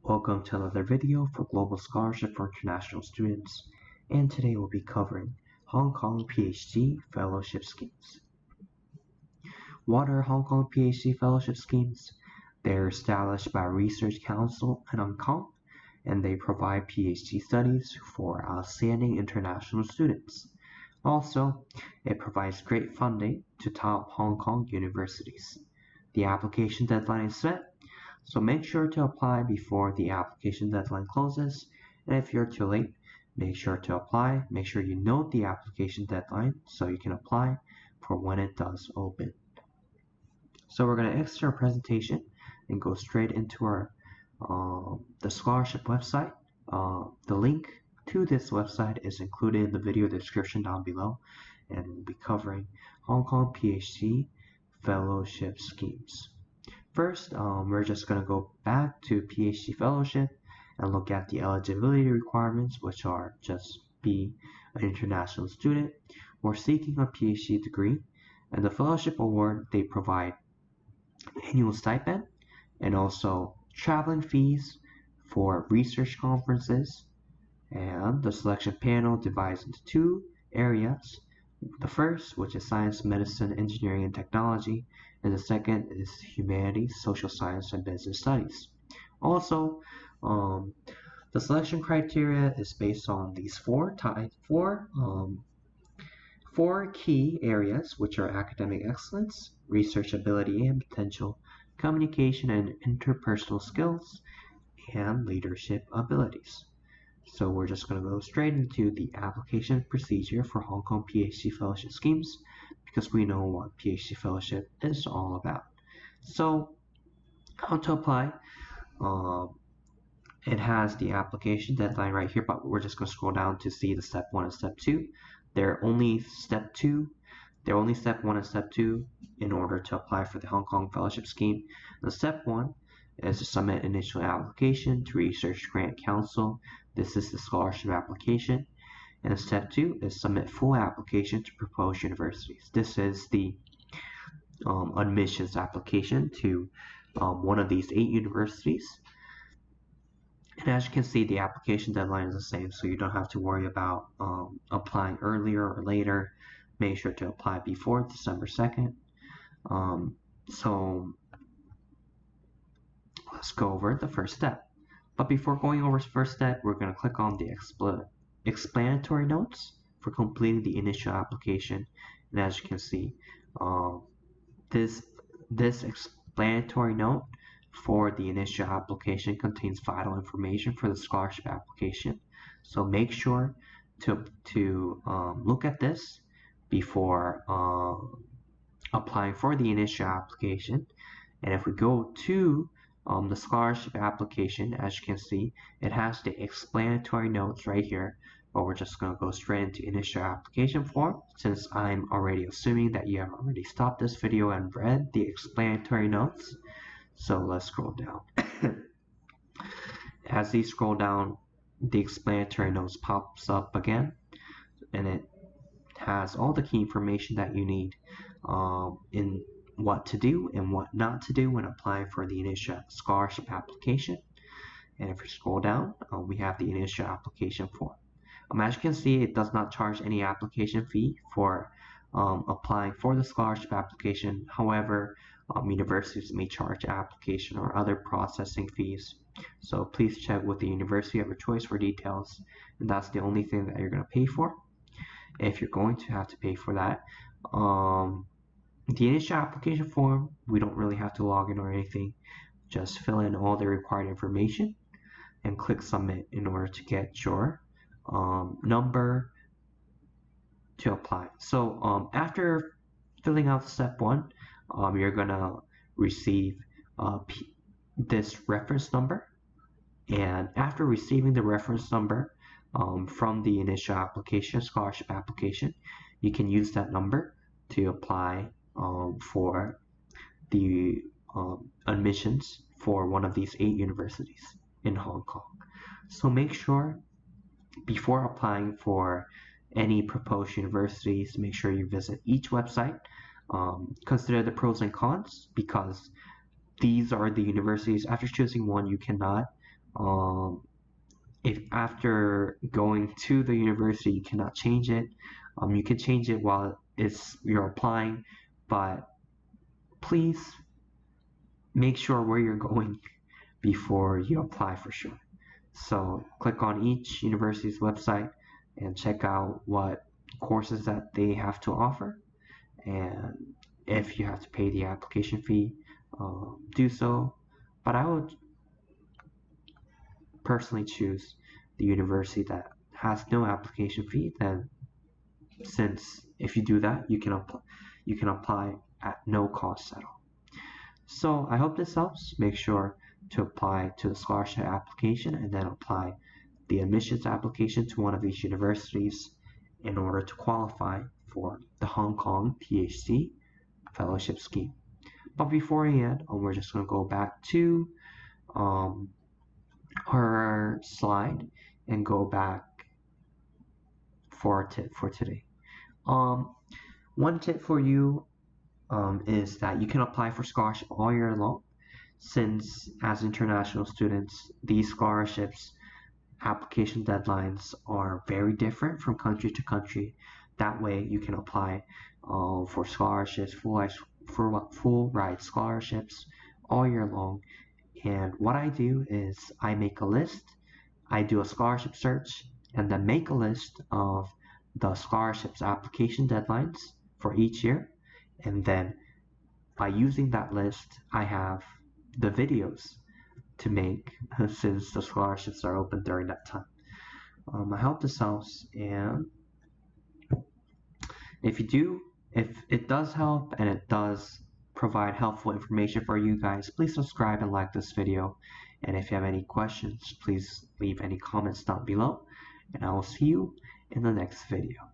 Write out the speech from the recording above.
Welcome to another video for Global Scholarship for International Students, and today we'll be covering Hong Kong PhD Fellowship Schemes. What are Hong Kong PhD Fellowship Schemes? They're established by Research Council in Hong Kong, and they provide PhD studies for outstanding international students. Also, it provides great funding to top Hong Kong universities. The application deadline is set, so make sure to apply before the application deadline closes, and if you're too late, make sure to apply. Make sure you note the application deadline so you can apply for when it does open. So we're going to exit our presentation and go straight into our the scholarship website. The link to this website is included in the video description down below, and we'll be covering Hong Kong PhD Fellowship Schemes. First, we're just going to go back to PhD Fellowship and look at the eligibility requirements, which are just be an international student or seeking a PhD degree. And the Fellowship Award, they provide annual stipend and also traveling fees for research conferences. And the selection panel divides into two areas. The first, which is science, medicine, engineering, and technology, and the second is humanities, social science, and business studies. Also, the selection criteria is based on these four key areas, which are academic excellence, research ability and potential, communication and interpersonal skills, and leadership abilities. So we're just going to go straight into the application procedure for Hong Kong PhD Fellowship Schemes, because we know what PhD Fellowship is all about. So how to apply? It has the application deadline right here, but we're just going to scroll down to see the step 1 and step 2. They're only step 1 and step 2 in order to apply for the Hong Kong Fellowship Scheme. The step 1 is to submit initial application to Research Grant Council. This is the scholarship application. And step 2 is submit full application to proposed universities. This is the admissions application to one of these 8 universities. And as you can see, the application deadline is the same, so you don't have to worry about applying earlier or later. Make sure to apply before December 2nd. So let's go over the first step. But before going over the first step, we're going to click on the explanatory notes for completing the initial application. And as you can see, this explanatory note for the initial application contains vital information for the scholarship application. So make sure to look at this before applying for the initial application. And if we go to the scholarship application, as you can see, it has the explanatory notes right here, but we're just going to go straight into initial application form, since I'm already assuming that you have already stopped this video and read the explanatory notes. So let's scroll down. As you scroll down, the explanatory notes pops up again, and it has all the key information that you need in what to do and what not to do when applying for the initial scholarship application. And if you scroll down, we have the initial application form. As you can see, it does not charge any application fee for applying for the scholarship application. However, universities may charge application or other processing fees. So please check with the university of your choice for details, and that's the only thing that you're going to pay for. If you're going to have to pay for that, the initial application form, we don't really have to log in or anything. Just fill in all the required information and click submit in order to get your number to apply. So after filling out step 1, you're gonna receive this reference number, and after receiving the reference number from the initial application, scholarship application, you can use that number to apply for the admissions for one of these 8 universities in Hong Kong. So make sure before applying for any proposed universities, make sure you visit each website. Consider the pros and cons, because these are the universities. After choosing one, you cannot If after going to the university you cannot change it, you can change it while you're applying, but please make sure where you're going before you apply for sure. So click on each university's website and check out what courses that they have to offer, and if you have to pay the application fee, do so. But I would personally choose the university that has no application fee, then since if you do that you can apply at no cost at all. So I hope this helps. Make sure to apply to the scholarship application and then apply the admissions application to one of these universities in order to qualify for the Hong Kong PhD fellowship scheme. But beforehand, we're just going to go back to our slide and go back for a tip for today. One tip for you is that you can apply for scholarship all year long, since as international students, these scholarships application deadlines are very different from country to country. That way you can apply for scholarships, full ride scholarships all year long. And what I do is I make a list, I do a scholarship search, and then make a list of the scholarships application deadlines for each year. And then by using that list, I have the videos to make since the scholarships are open during that time. I hope this helps, and if it does help and it does provide helpful information for you guys, please subscribe and like this video. And if you have any questions, please leave any comments down below, and I will see you in the next video.